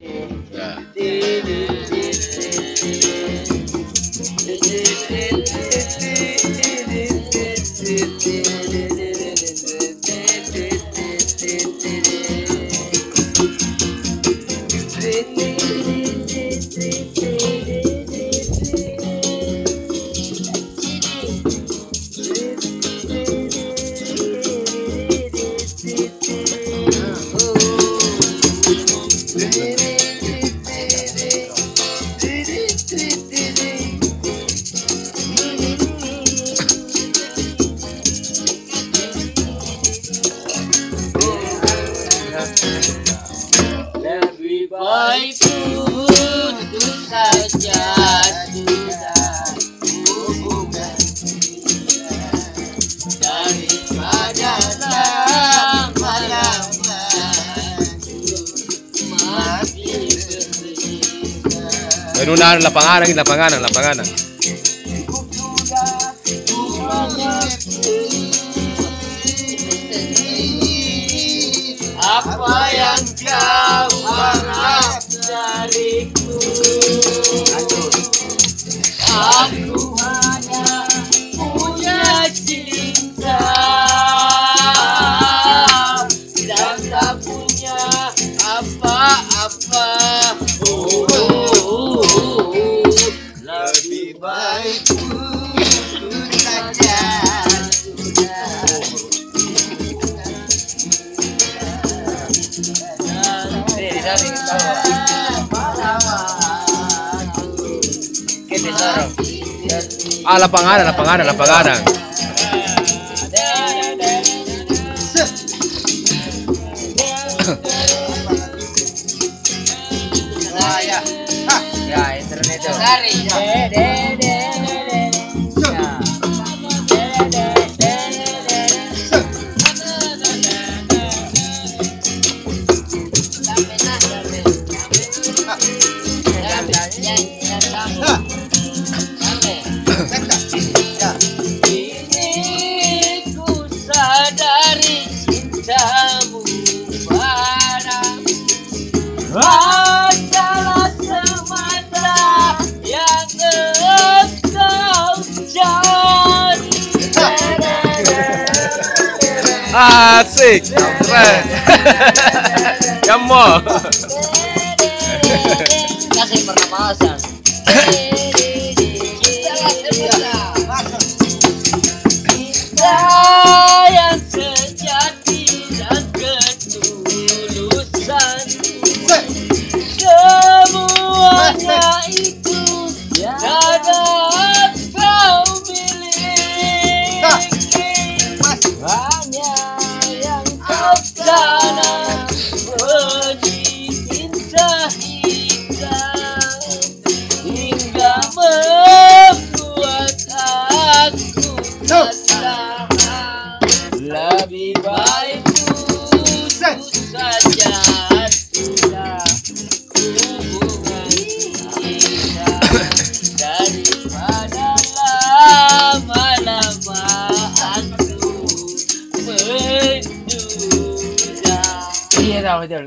Ya. Lebih baik putus saja sudah hubungan kita daripada lama-lama mati berdua. Menunahan lapangan, lapangan. Apa yang kau harap dariku? Aku hanya punya cinta dan tak punya apa-apa. Lebih baik putus saja Lapangan. Ya, internet itu. Ini ku sadari cintamu padamu adalah semata yang engkau cari. Asik. Keren. Kamu. Kasih pernapasan. Cinta yang sejati dan ketulusan, semuanya itu dapat kau miliki. Hanya yang kau tanam benih cinta hitam hingga membuat aku tertahan. Lebih baik putus saja sudah hubungan kita daripada lama-lama aku menduda. Iya, betul.